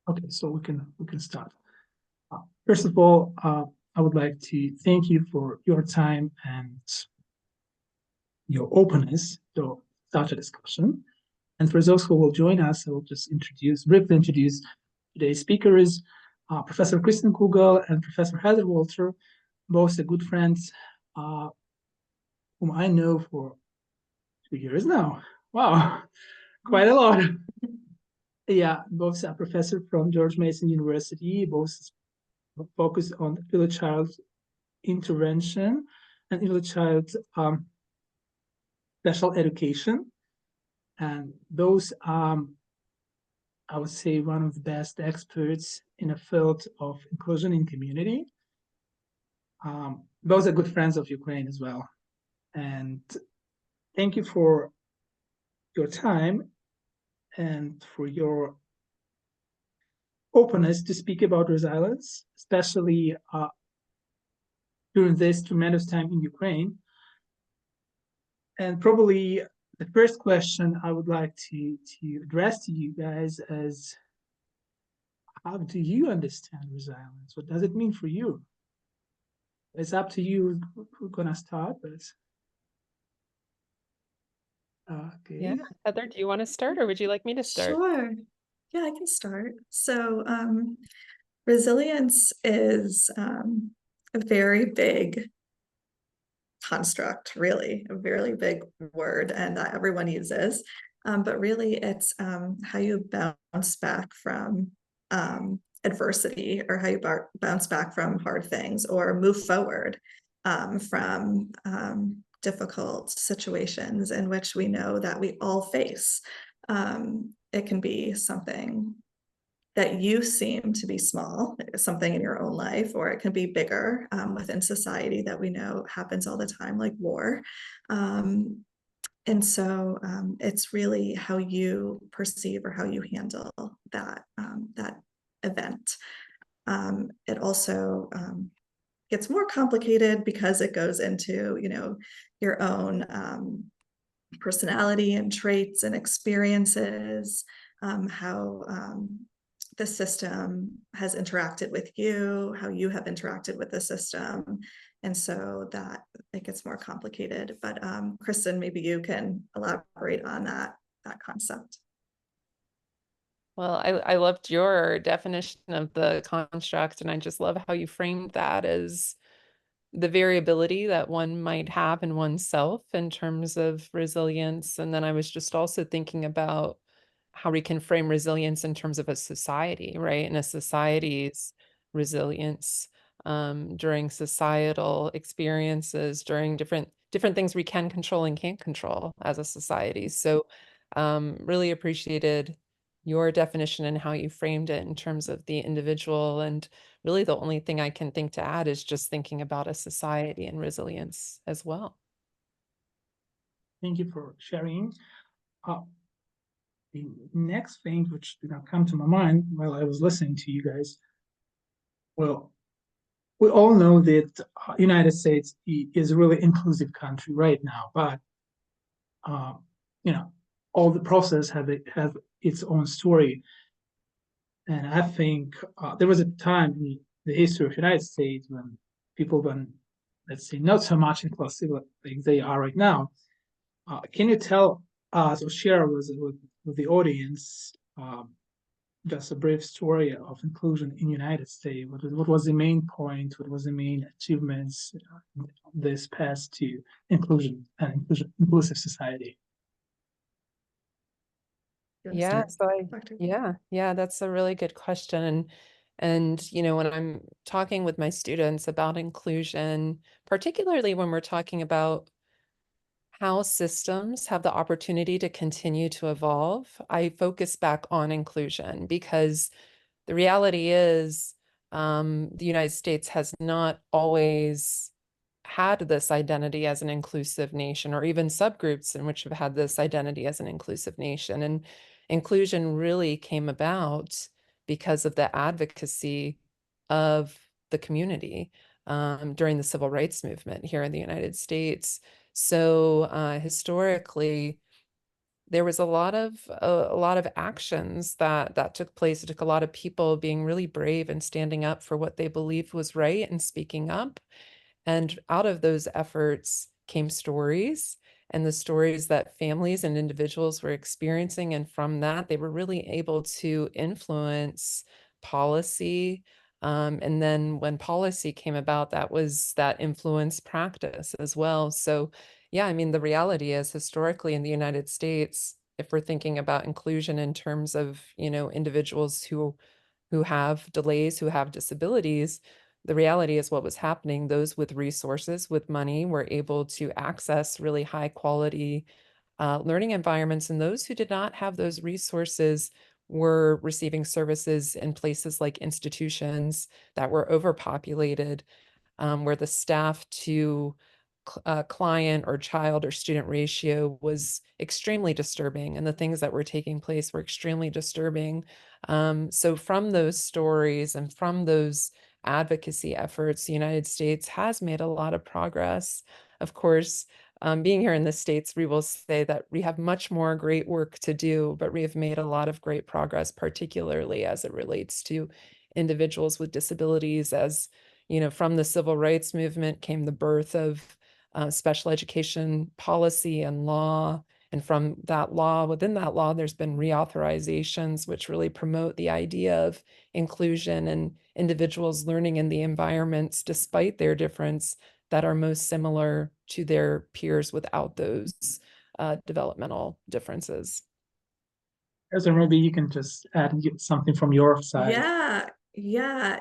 Okay, so we can start. First of all, I would like to thank you for your time and your openness to start a discussion. And for those who will join us, I will just briefly introduce today's speakers, Professor Kristän Gugl and Professor Hezer Volter, both are good friends whom I know for 2 years now. Wow, quite a lot. Yeah, both are professor from George Mason University, both focus on early child intervention and early child special education. And those are, I would say, one of the best experts in the field of inclusion in community. Those are good friends of Ukraine as well. And thank you for your time and for your openness to speak about resilience, especially during this tremendous time in Ukraine. And probably the first question I would like to address to you guys is, how do you understand resilience? What does it mean for you? It's up to you who's gonna start, but okay. Yeah, Heather, do you want to start or would you like me to start? Sure. Yeah, I can start. So resilience is a very big construct, really, a very big word, and that everyone uses. But really, it's how you bounce back from adversity, or how you bounce back from hard things, or move forward from difficult situations in which we know that we all face. It can be something that you seem to be small, something in your own life, or it can be bigger within society that we know happens all the time, like war. And so it's really how you perceive or how you handle that event. It also gets more complicated because it goes into, your own personality and traits and experiences, how the system has interacted with you, how you have interacted with the system. And so that it gets more complicated. But Kristän, maybe you can elaborate on that concept. Well, I loved your definition of the construct, and I just love how you framed that as the variability that one might have in oneself in terms of resilience. And then I was just also thinking about how we can frame resilience in terms of a society, right? And a society's resilience during societal experiences, during different things we can control and can't control as a society. So really appreciated your definition and how you framed it in terms of the individual. And really the only thing I can think to add is just thinking about a society and resilience as well. Thank you for sharing. The next thing which did not come to my mind while I was listening to you guys, well, we all know that United States is a really inclusive country right now, but all the process have its own story. And I think there was a time in the history of the United States when people were, let's say, not so much inclusive like they are right now. Can you tell us or share with the audience just a brief story of inclusion in the United States? What was the main point? What was the main achievements this past to inclusion and inclusive society? Yeah, yeah, that's a really good question. And when I'm talking with my students about inclusion, particularly when we're talking about how systems have the opportunity to continue to evolve, I focus back on inclusion, because the reality is the United States has not always had this identity as an inclusive nation, or even subgroups in which have had this identity as an inclusive nation. And inclusion really came about because of the advocacy of the community during the civil rights movement here in the United States. So historically, there was a lot of actions that took place. It took a lot of people being really brave and standing up for what they believed was right and speaking up. And out of those efforts came stories, and the stories that families and individuals were experiencing. And from that, they were really able to influence policy. And then when policy came about, that influenced practice as well. So yeah, I mean, the reality is historically in the United States, if we're thinking about inclusion in terms of, individuals who have delays, who have disabilities, the reality is what was happening, those with resources, with money, were able to access really high quality learning environments. And those who did not have those resources were receiving services in places like institutions that were overpopulated, where the staff to client or child or student ratio was extremely disturbing, and the things that were taking place were extremely disturbing. So from those stories and from those advocacy efforts, the United States has made a lot of progress. Of course, being here in the States, we will say that we have much more great work to do, but we have made a lot of great progress, particularly as it relates to individuals with disabilities. As from the civil rights movement came the birth of special education policy and law. And from that law, within that law, there's been reauthorizations, which really promote the idea of inclusion and individuals learning in the environments, despite their difference, that are most similar to their peers without those developmental differences. So maybe you can just add something from your side. Yeah,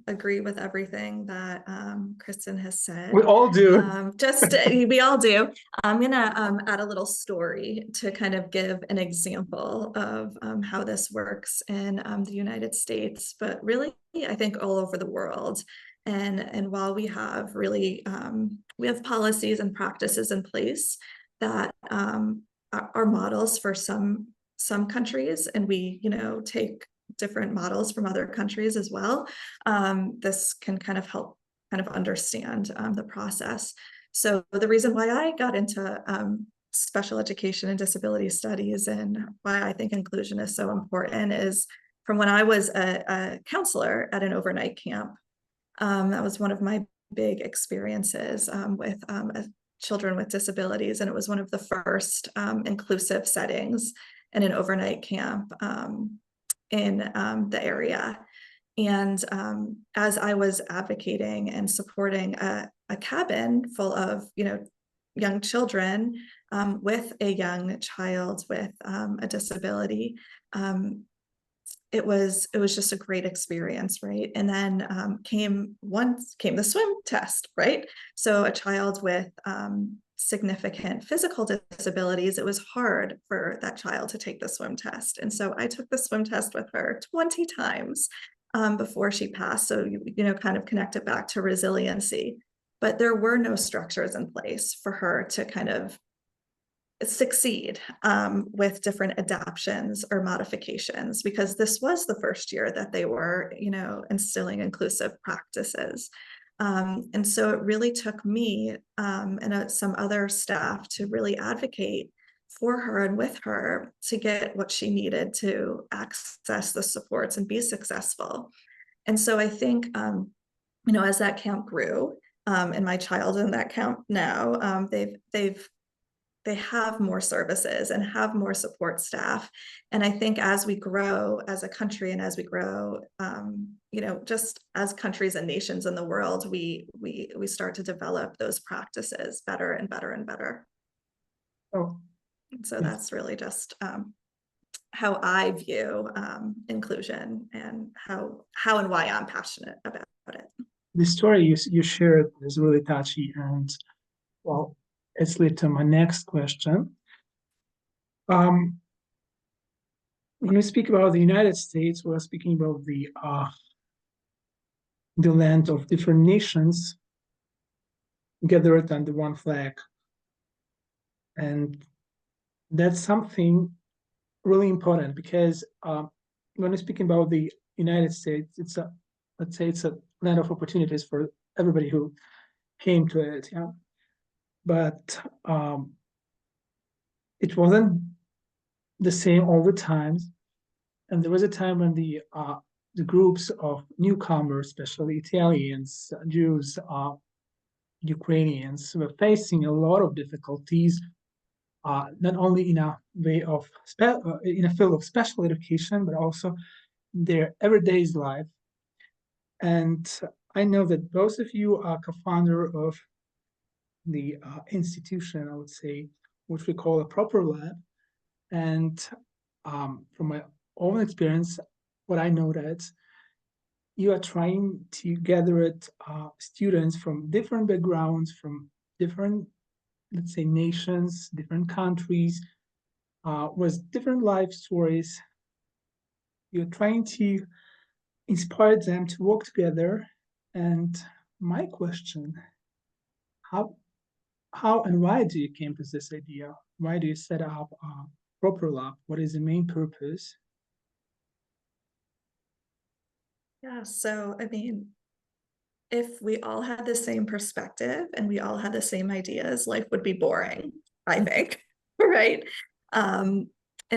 agree with everything that Kristen has said. We all do. We all do. I'm gonna add a little story to kind of give an example of how this works in the United States, but really, I think all over the world. And while we have really, we have policies and practices in place that are models for some countries, and we, take different models from other countries as well. This can kind of help understand the process. So the reason why I got into special education and disability studies, and why I think inclusion is so important, is from when I was a counselor at an overnight camp. That was one of my big experiences with children with disabilities, and it was one of the first inclusive settings in an overnight camp in the area. And as I was advocating and supporting a cabin full of young children with a young child with a disability, it was just a great experience, right? And then came the swim test, right? So a child with significant physical disabilities, it was hard for that child to take the swim test. And so I took the swim test with her 20 times before she passed. So, kind of connect it back to resiliency. But there were no structures in place for her to kind of succeed with different adaptions or modifications, because this was the first year that they were, instilling inclusive practices. And so it really took me and some other staff to really advocate for her and with her to get what she needed to access the supports and be successful. And so I think, as that camp grew, and my child in that camp now, they have more services and have more support staff. And I think as we grow as a country, and as we grow, just as countries and nations in the world, we start to develop those practices better and better and better. Oh, so that's really just how I view inclusion, and how and why I'm passionate about it. The story you shared is really touchy, and well, it's led to my next question. When we speak about the United States, we're speaking about the land of different nations gathered under one flag. And that's something really important, because when we're speaking about the United States, let's say it's a land of opportunities for everybody who came to it. Yeah. But it wasn't the same all the times. And there was a time when the groups of newcomers, especially Italians, Jews, Ukrainians, were facing a lot of difficulties, not only in a way of in a field of special education, but also in their everyday life. And I know that both of you are co-founder of the institution, I would say, which we call a Proper Lab. And from my own experience, what I know that you are trying to gather students from different backgrounds, from different, let's say, nations, different countries, with different life stories. You're trying to inspire them to work together. And my question, how and why do you came to this idea? Why do you set up a Proper Lab? What is the main purpose? Yeah, so I mean, if we all had the same perspective and we all had the same ideas, life would be boring, I think, right? And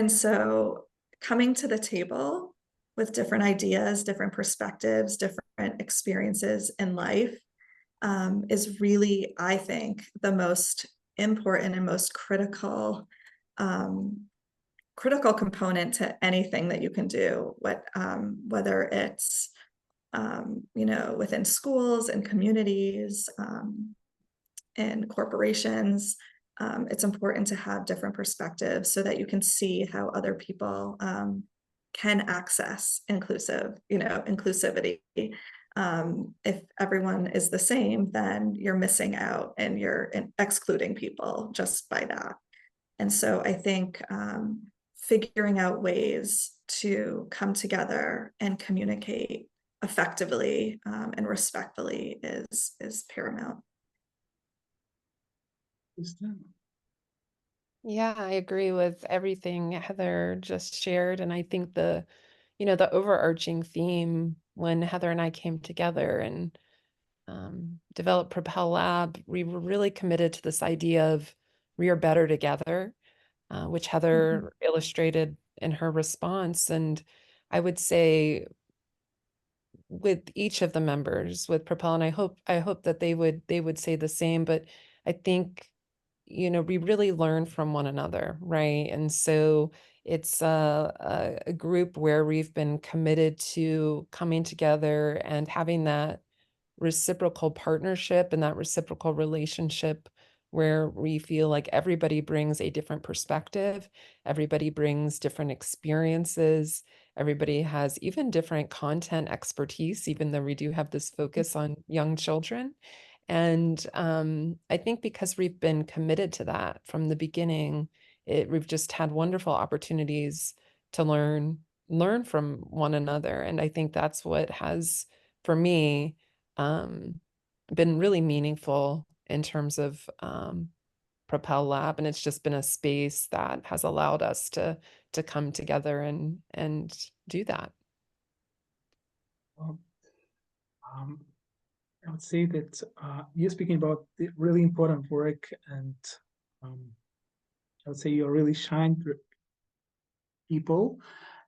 so coming to the table with different ideas, different perspectives, different experiences in life is really, I think, the most important and most critical component to anything that you can do, whether it's within schools and communities and corporations. It's important to have different perspectives so that you can see how other people can access inclusivity. If everyone is the same, then you're missing out and you're excluding people just by that. And so I think figuring out ways to come together and communicate effectively and respectfully is paramount. Yeah, I agree with everything Heather just shared. And I think the overarching theme when Heather and I came together and developed Propel Lab, we were really committed to this idea of we are better together, which Heather illustrated in her response. And I would say with each of the members with Propel, and I hope that they would say the same, but I think, we really learn from one another, right? And so it's a group where we've been committed to coming together and having that reciprocal partnership and that reciprocal relationship where we feel like everybody brings a different perspective, everybody brings different experiences, everybody has even different content expertise, even though we do have this focus on young children. And I think because we've been committed to that from the beginning, we've just had wonderful opportunities to learn from one another. And I think that's what has, for me, been really meaningful in terms of Propel Lab. And it's just been a space that has allowed us to come together and do that. Well, I would say that you're speaking about the really important work, and I would say you're really shine people,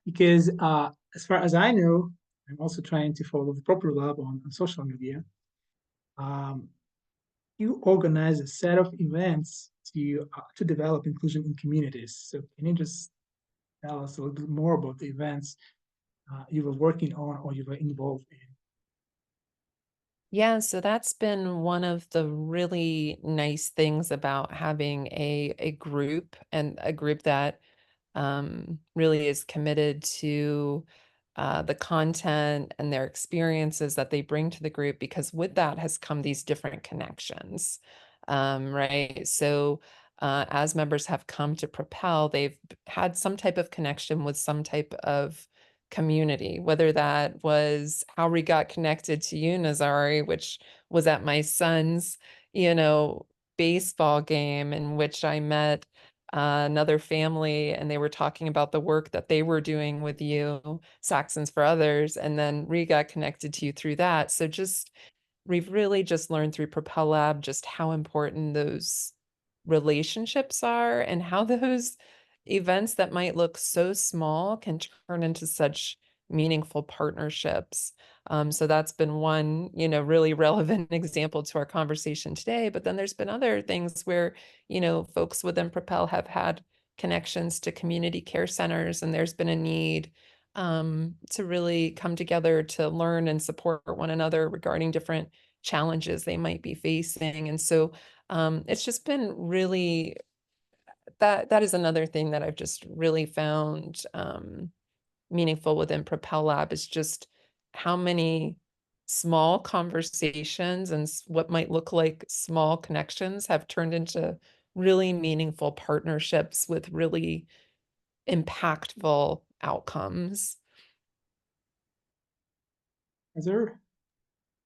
because as far as I know, I'm also trying to follow the Proper Lab on social media. You organize a set of events to develop inclusion in communities. So can you just tell us a little bit more about the events you were working on or you were involved in? Yeah, so that's been one of the really nice things about having a group, and a group that really is committed to the content and their experiences that they bring to the group, because with that has come these different connections, right? So as members have come to Propel, they've had some type of connection with some type of community, whether that was how we got connected to you, Nazarій, which was at my son's, baseball game, in which I met another family, and they were talking about the work that they were doing with you, Saxons for Others, and then we got connected to you through that. So we've really just learned through Propel Lab just how important those relationships are and how those events that might look so small can turn into such meaningful partnerships. So that's been one, really relevant example to our conversation today. But then there's been other things where, folks within Propel have had connections to community care centers, and there's been a need to really come together to learn and support one another regarding different challenges they might be facing. And so it's just been really, that is another thing that I've just really found meaningful within Propel Lab, is just how many small conversations and what might look like small connections have turned into really meaningful partnerships with really impactful outcomes. Is there?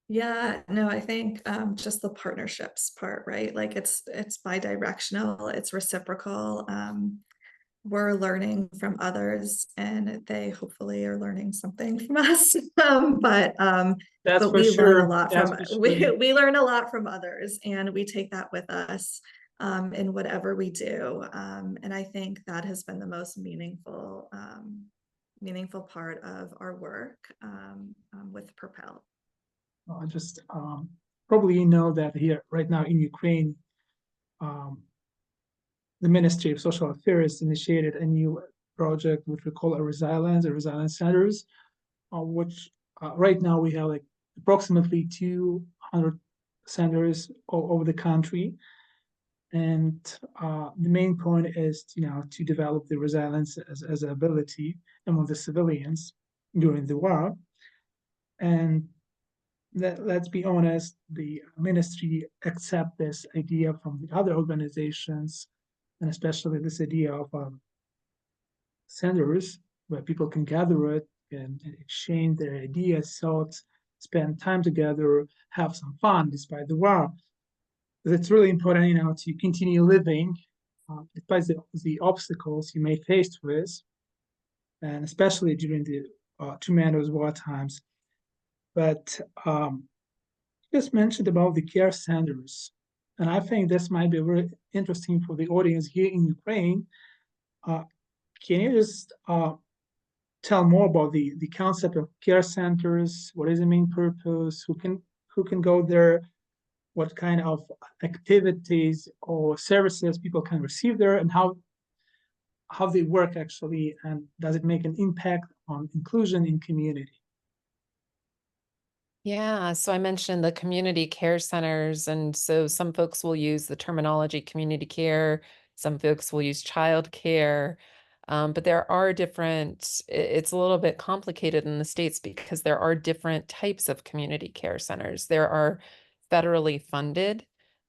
Yeah, no, I think just the partnerships part, right? Like it's bi-directional, it's reciprocal. We're learning from others, and they hopefully are learning something from us. But That's for we sure. learn a lot That's from for sure. we learn a lot from others, and we take that with us in whatever we do. And I think that has been the most meaningful part of our work with Propel. I just probably you know that here right now in Ukraine, the Ministry of Social Affairs initiated a new project which we call a resilience centers, which right now we have like approximately 200 centers all over the country. And the main point is to develop the resilience as an ability among the civilians during the war. And let's be honest, the ministry accept this idea from the other organizations, and especially this idea of centers where people can gather it and exchange their ideas, thoughts, spend time together, have some fun despite the war. It's really important, to continue living despite the obstacles you may face with, and especially during the tremendous war times. But just mentioned about the care centers, and I think this might be very interesting for the audience here in Ukraine. Can you just tell more about the concept of care centers? What is the main purpose? Who can go there? What kind of activities or services people can receive there, and how they work actually, and does it make an impact on inclusion in community? Yeah, so I mentioned the community care centers, and so some folks will use the terminology community care, some folks will use child care, but there are different, it's a little bit complicated in the States because there are different types of community care centers. There are federally funded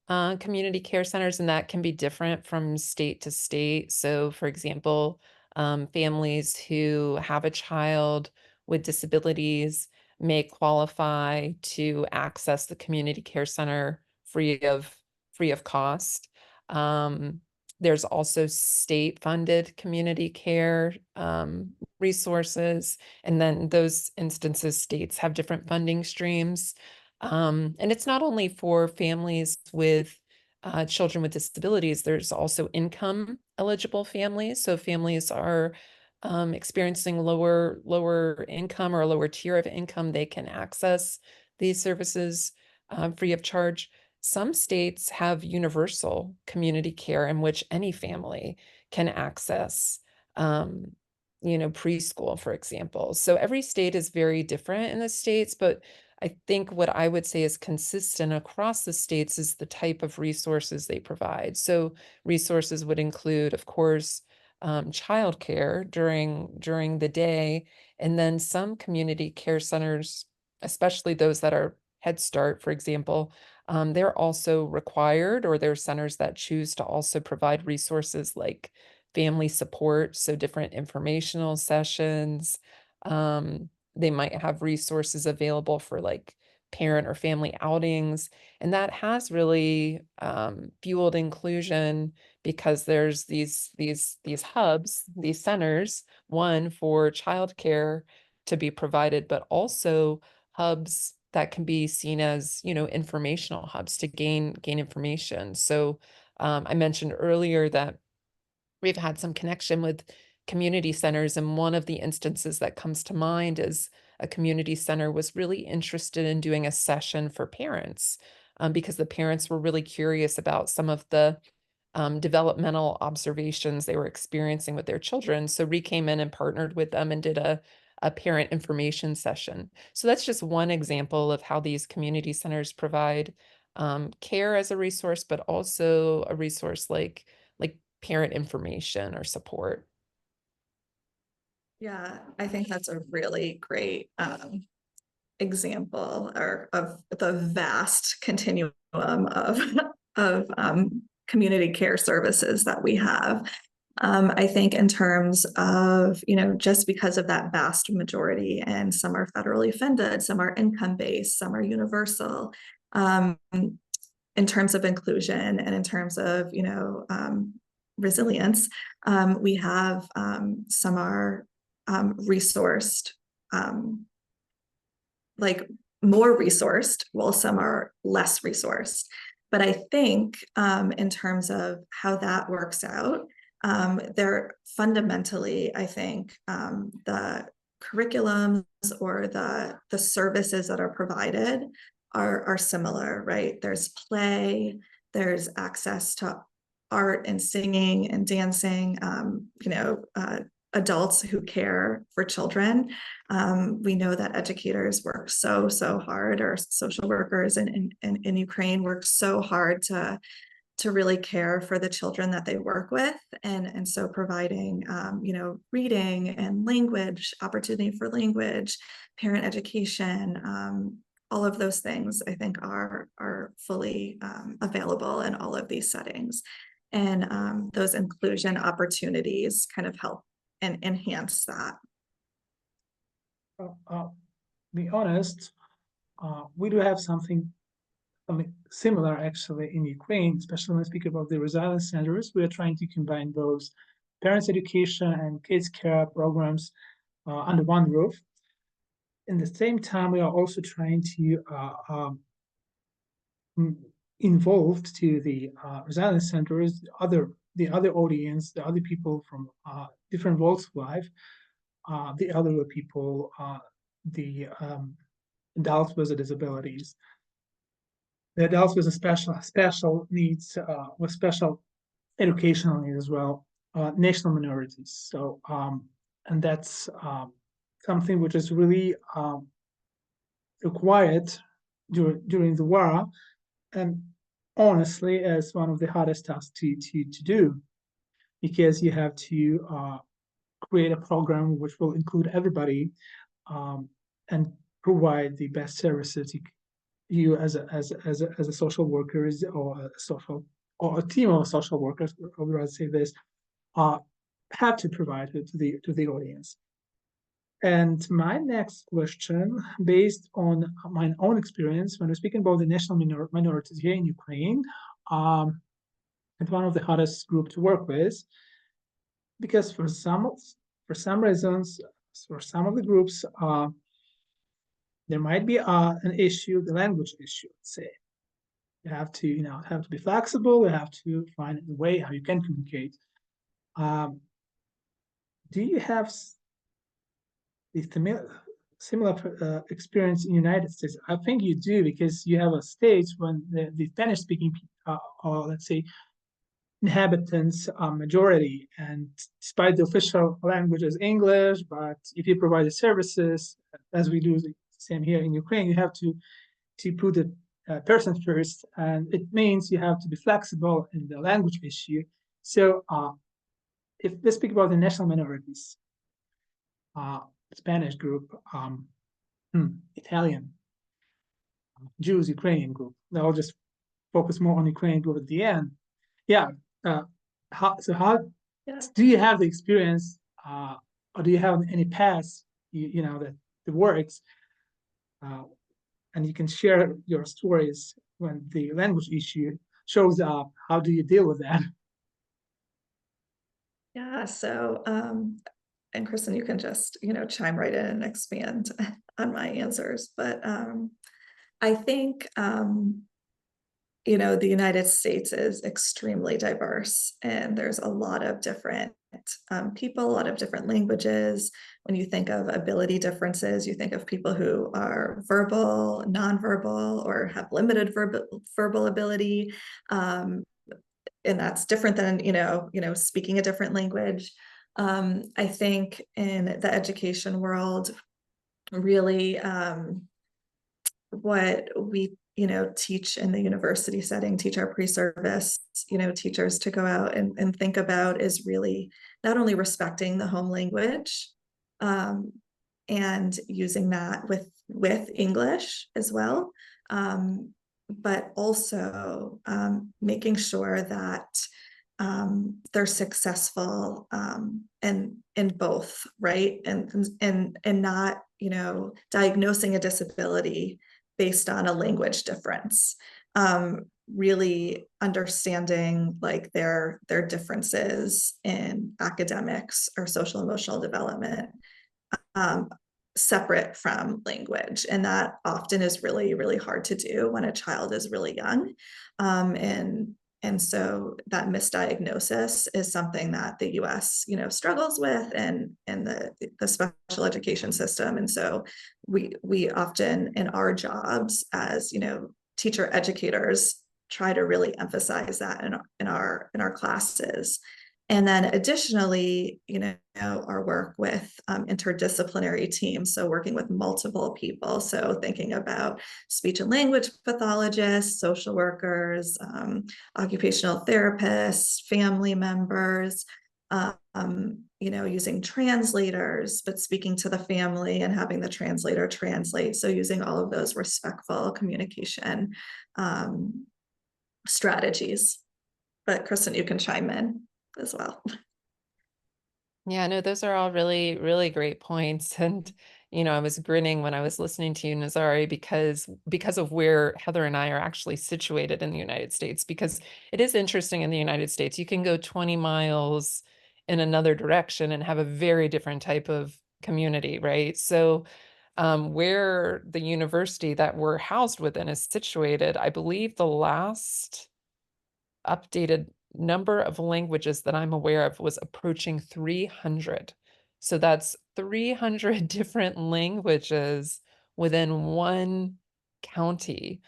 community care centers, and that can be different from state to state. So for example, families who have a child with disabilities may qualify to access the community care center free of cost. There's also state-funded community care resources, and then in those instances, states have different funding streams. And it's not only for families with children with disabilities, there's also income eligible families. So families are experiencing lower income or a lower tier of income, they can access these services free of charge. Some states have universal community care in which any family can access, preschool, for example. So every state is very different in the states, but I think what I would say is consistent across the states is the type of resources they provide. So resources would include, of course, childcare during the day, and then some community care centers, especially those that are Head Start, for example, they're also required, or they're centers that choose to also provide resources like family support, so different informational sessions. They might have resources available for like parent or family outings, and that has really fueled inclusion because there's these hubs, these centers, one for childcare to be provided, but also hubs that can be seen as, informational hubs to gain information. So I mentioned earlier that we've had some connection with community centers, and one of the instances that comes to mind is a community center was really interested in doing a session for parents, because the parents were really curious about some of the developmental observations they were experiencing with their children. So we came in and partnered with them and did a parent information session. So that's just one example of how these community centers provide care as a resource, but also a resource like parent information or support. Yeah, I think that's a really great example of the vast continuum of community care services that we have. I think in terms of, just because of that vast majority, and some are federally funded, some are income-based, some are universal, in terms of inclusion and in terms of, resilience, we have some are resourced, like more resourced, while some are less resourced. But I think in terms of how that works out, they're fundamentally, I think, the curriculums or the services that are provided are similar, right? There's play, there's access to art and singing and dancing, adults who care for children. We know that educators work so hard, or social workers in Ukraine work so hard to really care for the children that they work with. And so providing, reading and language, opportunity for language, parent education, all of those things, I think are fully available in all of these settings. And those inclusion opportunities kind of help and enhance that. To be honest, we do have something similar actually in Ukraine, especially when I speak about the resilience centers. We are trying to combine those parents' education and kids' care programs under one roof. In the same time, we are also trying to involve to the resilience centers the other audience, the other people from different walks of life, the other people, the adults with disabilities, the adults with special needs, with special educational needs as well, national minorities. So, and that's something which is really required during the war, and honestly, as one of the hardest tasks to do, because you have to create a program which will include everybody and provide the best services you as a social workers or a team of social workers, I would rather say this, have to provide it to the audience. And my next question, based on my own experience, when we're speaking about the national minorities here in Ukraine, it's one of the hardest groups to work with, because for some reasons, for some of the groups, there might be an issue, the language issue, let's say. You have to, have to be flexible. You have to find a way how you can communicate. Do you have the similar experience in the United States? I think you do, because you have a state when the Spanish-speaking or let's say inhabitants are majority, and despite the official language is English, but if you provide the services, as we do the same here in Ukraine, you have to put the person first, and it means you have to be flexible in the language issue. So if we speak about the national minorities, Spanish group, Italian, Jews, Ukrainian group, I'll just focus more on Ukrainian group at the end. Yeah. How do you have the experience, or do you have any past, that works, and you can share your stories when the language issue shows up? How do you deal with that? Yeah, so and Kristen, you can just chime right in and expand on my answers, but I think you know, the United States is extremely diverse, and there's a lot of different people, a lot of different languages. When you think of ability differences, you think of people who are verbal, nonverbal, or have limited verbal ability. And that's different than, you know, speaking a different language. I think in the education world, really, what we, you know, teach in the university setting, teach our pre-service, you know, teachers to go out and think about is really not only respecting the home language, and using that with English as well, but also making sure that they're successful in both, right? And not, you know, diagnosing a disability based on a language difference. Really understanding like their differences in academics or social emotional development, separate from language. And that often is really, really hard to do when a child is really young. And so that misdiagnosis is something that the US, you know, struggles with, and the special education system. And so we often in our jobs as, you know, teacher educators try to really emphasize that in our classes. And then additionally, you know, our work with interdisciplinary teams, so working with multiple people. So thinking about speech and language pathologists, social workers, occupational therapists, family members, you know, using translators, but speaking to the family and having the translator translate. So using all of those respectful communication strategies. But Kristen, you can chime in as well. Yeah, no, those are all really, really great points. And, you know, I was grinning when I was listening to you, Nazarій, because of where Heather and I are actually situated in the United States, because it is interesting in the United States, you can go 20 miles in another direction and have a very different type of community, right? So where the university that we're housed within is situated, I believe the last updated number of languages that I'm aware of was approaching 300. So that's 300 different languages within one county,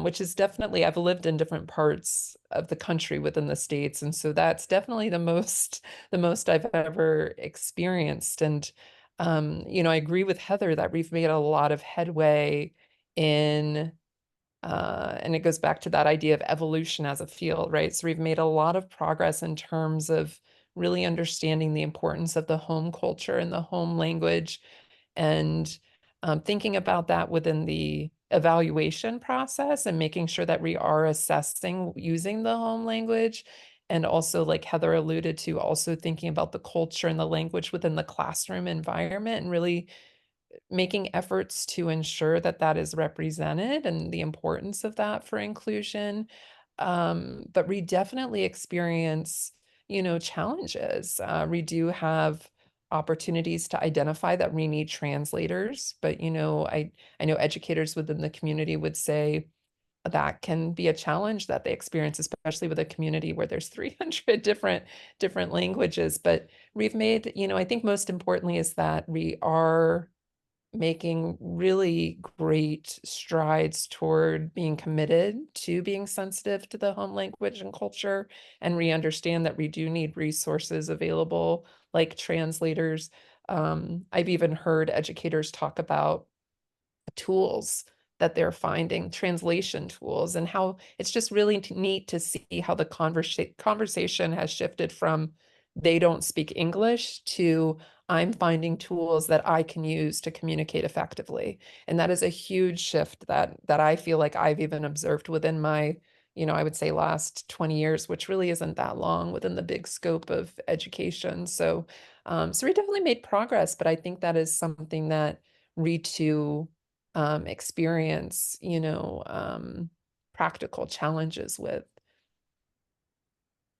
which is definitely, I've lived in different parts of the country within the States. And so that's definitely the most I've ever experienced. And, you know, I agree with Heather that we've made a lot of headway in and it goes back to that idea of evolution as a field, right? So we've made a lot of progress in terms of really understanding the importance of the home culture and the home language, and thinking about that within the evaluation process and making sure that we are assessing using the home language. And also, like Heather alluded to, also thinking about the culture and the language within the classroom environment and really making efforts to ensure that that is represented and the importance of that for inclusion. But we definitely experience, you know, challenges. We do have opportunities to identify that we need translators, but, you know, I know educators within the community would say that can be a challenge that they experience, especially with a community where there's 300 different languages. But we've made, you know, I think most importantly is that we are making really great strides toward being committed to being sensitive to the home language and culture. And we understand that we do need resources available like translators. I've even heard educators talk about tools that they're finding, translation tools, and how it's just really neat to see how the conversation has shifted from they don't speak English to I'm finding tools that I can use to communicate effectively. And that is a huge shift that I feel like I've even observed within my, you know, I would say last 20 years, which really isn't that long within the big scope of education. So, so we definitely made progress, but I think that is something that we too experience, you know, practical challenges with.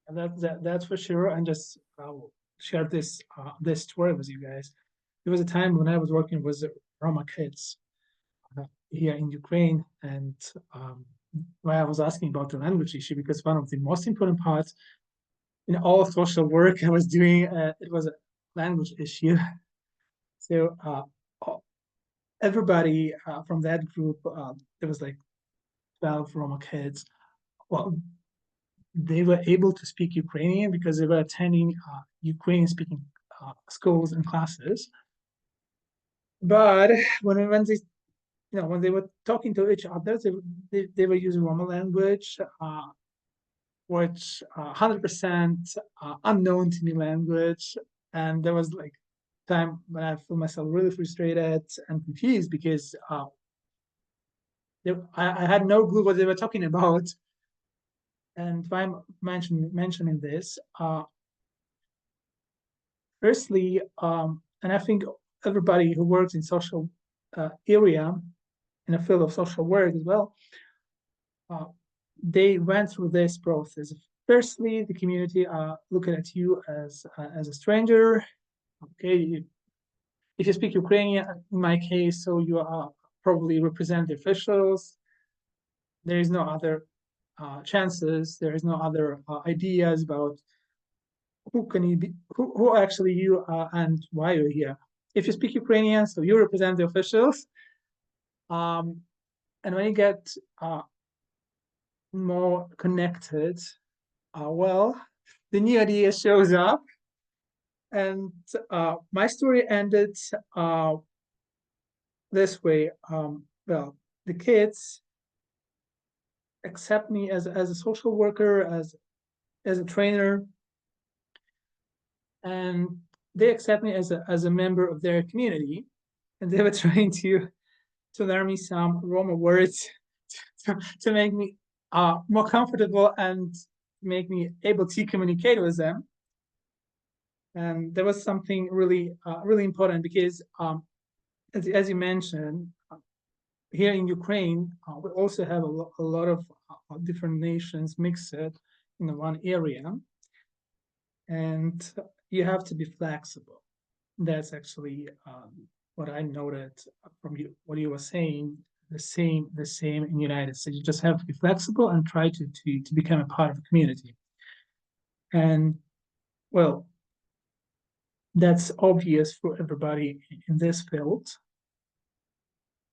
And that's for sure. And just share this this story with you guys. There was a time when I was working with Roma kids here in Ukraine, and why I was asking about the language issue, because one of the most important parts in all social work I was doing, it was a language issue. So everybody from that group, there was like 12 Roma kids. Well, they were able to speak Ukrainian because they were attending Ukrainian-speaking schools and classes. But when they, when they were talking to each other, they were using Roma language, which 100% unknown to me language. And there was like time when I felt myself really frustrated and confused because I had no clue what they were talking about. And why I'm mentioning this, firstly, and I think everybody who works in social area, in the field of social work as well, they went through this process. Firstly, the community looking at you as a stranger. Okay, if you speak Ukrainian, in my case, so you probably represent the officials. There is no other chances. There is no other ideas about who can you be, who actually you are, and why you're here. If you speak Ukrainian, so you represent the officials. And when you get more connected, well, the new idea shows up. And my story ended this way. Well, the kids accept me as a social worker, as a trainer, and they accept me as a member of their community. And they were trying to learn me some Roma words to make me more comfortable and make me able to communicate with them. And there was something really important because, as you mentioned, here in Ukraine, we also have a lot of different nations mixed in one area, and you have to be flexible. That's actually what I noted from what you were saying. The same in the United States. You just have to be flexible and try to become a part of the community. And well, that's obvious for everybody in this field.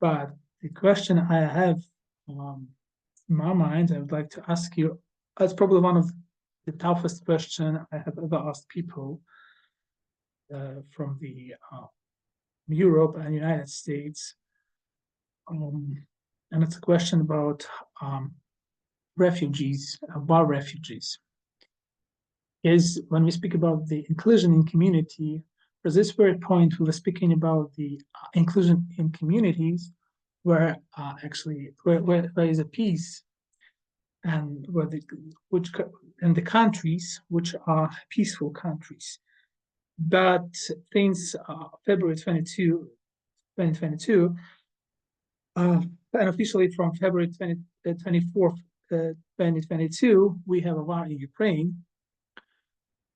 But the question I have in my mind, I would like to ask you, it's probably one of the toughest questions I have ever asked people from the Europe and United States. And it's a question about refugees, about refugees. Is when we speak about the inclusion in community, for this very point, we were speaking about the inclusion in communities where actually where there is a peace, and where the countries which are peaceful countries. But since February 22, 2022, and officially from February 24th, 2022, we have a war in Ukraine,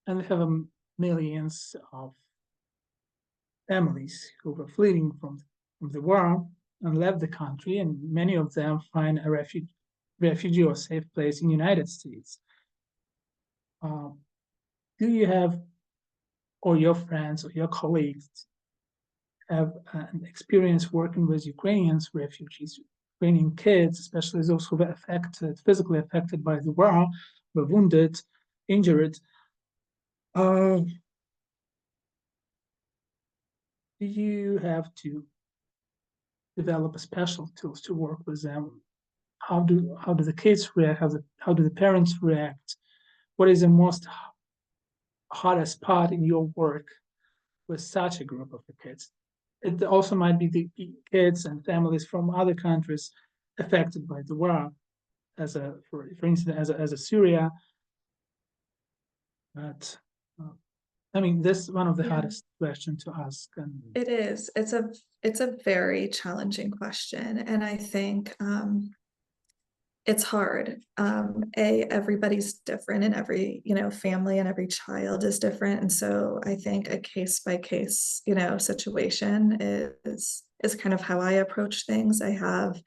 and we have millions of families who were fleeing from the war and left the country, and many of them find a refugee or safe place in the United States. Do you have, or your friends or your colleagues have an experience working with Ukrainians, refugees, Ukrainian kids, especially those who were physically affected by the war, were wounded, injured? Do you have to develop a special tools to work with them? How do the kids react? How do the parents react? What is the most hardest part in your work with such a group of the kids? It also might be the kids and families from other countries affected by the war, for instance, as a Syria. But I mean, this is one of the hardest questions to ask. And it is. It's a very challenging question, and I think it's hard. Everybody's different, and every family and every child is different, and so I think a case by case situation is kind of how I approach things. I have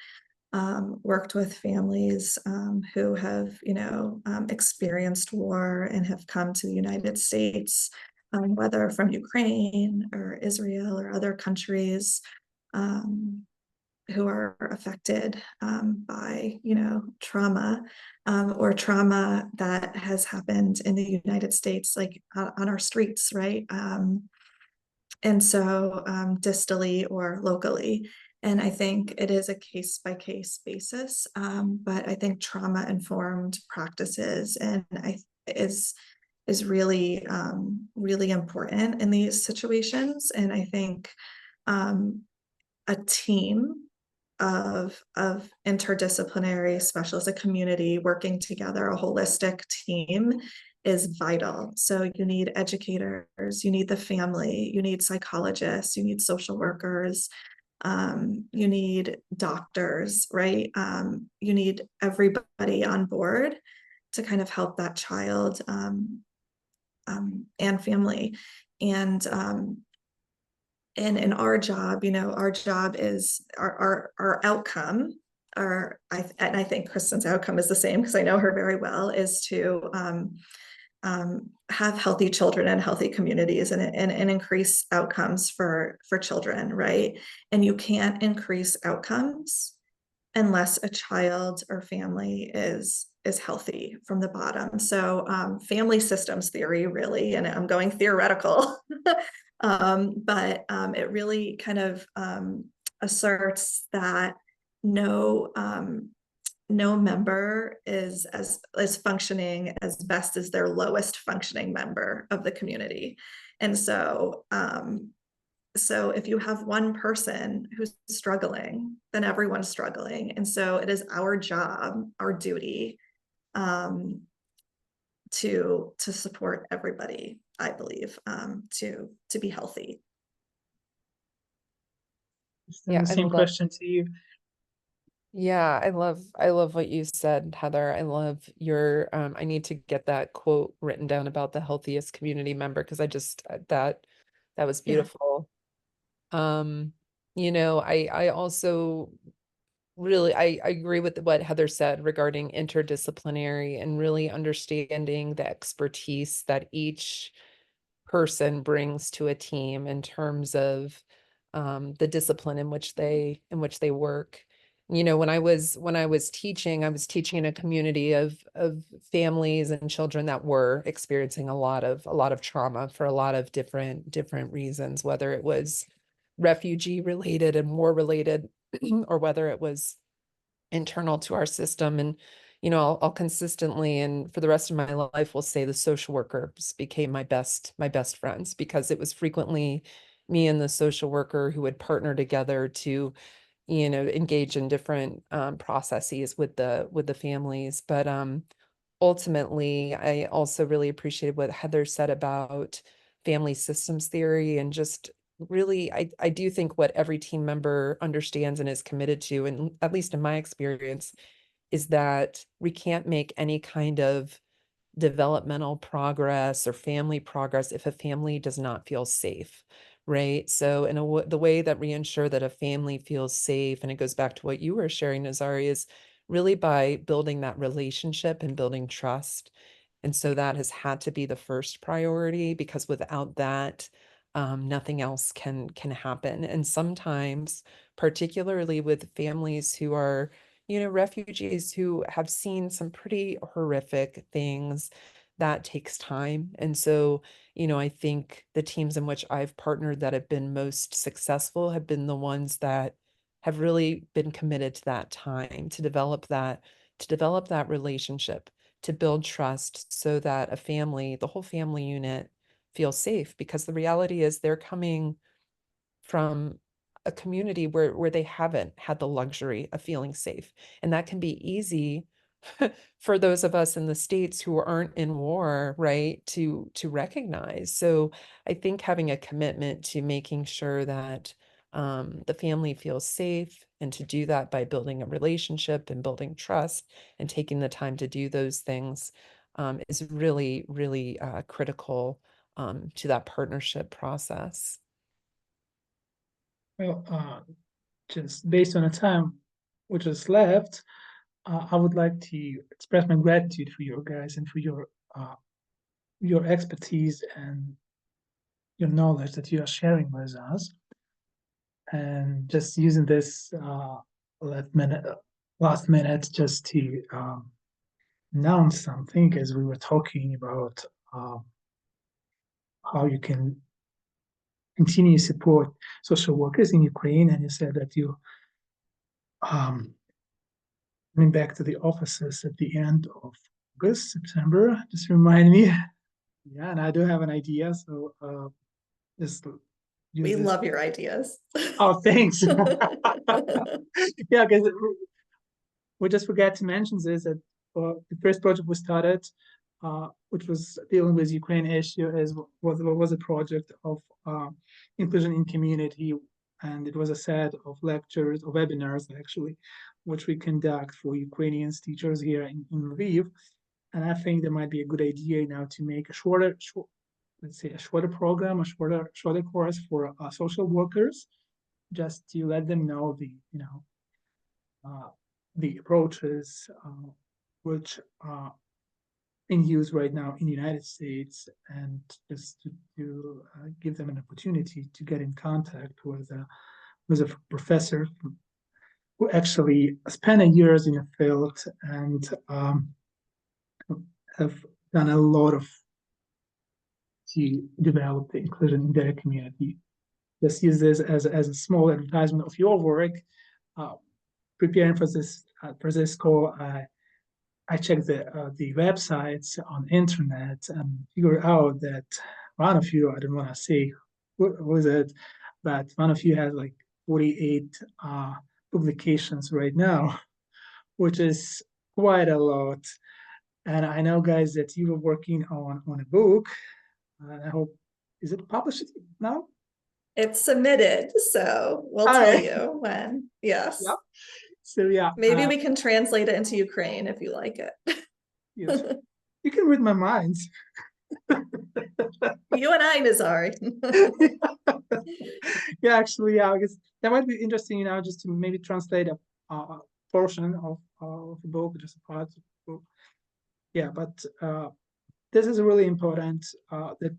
worked with families who have, experienced war and have come to the United States, whether from Ukraine or Israel or other countries, who are affected by, trauma, or trauma that has happened in the United States, like on our streets, right? And so distally or locally. And I think it is a case-by-case basis, but I think trauma-informed practices is really, really important in these situations. And I think a team of interdisciplinary specialists, a community working together, a holistic team, is vital. So you need educators, you need the family, you need psychologists, you need social workers, you need doctors, right? You need everybody on board to kind of help that child and family. And in our job, our job is our outcome, and I think Kristan's outcome is the same because I know her very well, is to have healthy children and healthy communities and increase outcomes for children, right? And you can't increase outcomes unless a child or family is healthy from the bottom. So family systems theory, really, and I'm going theoretical, but it really kind of asserts that no member is functioning as best as their lowest functioning member of the community. And so so if you have one person who's struggling, then everyone's struggling. And so it is our job, our duty, to support everybody, I believe, to be healthy. Yeah, Same question to you. Yeah, I love what you said, Heather. I love your I need to get that quote written down about the healthiest community member, because I just that was Yeah. beautiful. I also really I agree with what Heather said regarding interdisciplinary and really understanding the expertise that each person brings to a team in terms of the discipline in which they work. When I was teaching in a community of families and children that were experiencing a lot of trauma for a lot of different reasons, whether it was refugee related and war related, or whether it was internal to our system. And I'll consistently, and for the rest of my life, will say the social workers became my best friends, because it was frequently me and the social worker who would partner together to engage in different processes with the families. But ultimately, I also really appreciated what Heather said about family systems theory, and just really, I do think what every team member understands and is committed to, and at least in my experience, is that we can't make any kind of developmental progress or family progress if a family does not feel safe, right? So the way that we ensure that a family feels safe, and it goes back to what you were sharing, Nazarý, is really by building that relationship and building trust. And so that has had to be the first priority, because without that, nothing else can happen. And sometimes, particularly with families who are refugees who have seen some pretty horrific things, that takes time. And so, I think the teams in which I've partnered that have been most successful have been the ones that have really been committed to that time, to develop that relationship, to build trust, so that the whole family unit feels safe. Because the reality is they're coming from a community where they haven't had the luxury of feeling safe. And that can be easy for those of us in the States who aren't in war, right, to recognize. So I think having a commitment to making sure that the family feels safe, and to do that by building a relationship and building trust and taking the time to do those things is really, really critical to that partnership process. Well, just based on the time, which is left, I would like to express my gratitude for you guys and for your expertise and your knowledge that you are sharing with us. And just using this last minute just to announce something, as we were talking about how you can continue to support social workers in Ukraine, and you said that you coming back to the offices at the end of August, September. Just remind me. Yeah, and I do have an idea, so just We love your ideas. Oh, thanks. Yeah, because we just forgot to mention this, that the first project we started, which was dealing with Ukraine issue, was a project of inclusion in community, and it was a set of lectures or webinars actually, which we conduct for Ukrainian teachers here in Lviv. And I think there might be a good idea now to make a shorter program, a shorter course for social workers, just to let them know the approaches which are in use right now in the United States, and just to give them an opportunity to get in contact with a professor who actually spent years in the field and have done a lot to develop the inclusion in their community. Just use this as a small advertisement of your work. Preparing for this call, I checked the websites on the internet and figured out that one of you, I don't want to say who was it, but one of you has like 48 publications right now, which is quite a lot. And I know, guys, that you were working on a book. I hope, is it published now? It's submitted, so we'll tell you when. Yes. Yep. So yeah, maybe we can translate it into Ukraine if you like it. Yes, you can read my mind. You and I, Nazarý. Yeah, actually, yeah, I guess that might be interesting, just to maybe translate a portion of the book, just a part of the book. Yeah, but this is really important that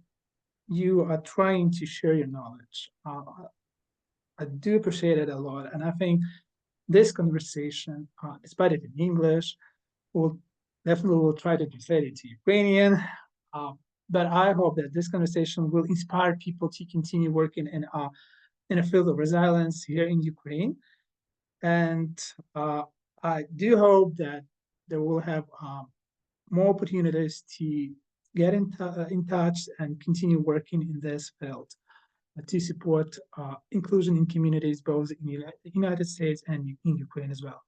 you are trying to share your knowledge. I do appreciate it a lot, and I think this conversation, despite it in English, will try to translate it to Ukrainian. But I hope that this conversation will inspire people to continue working in a field of resilience here in Ukraine. And I do hope that they will have more opportunities to get in touch and continue working in this field to support inclusion in communities both in the United States and in Ukraine as well.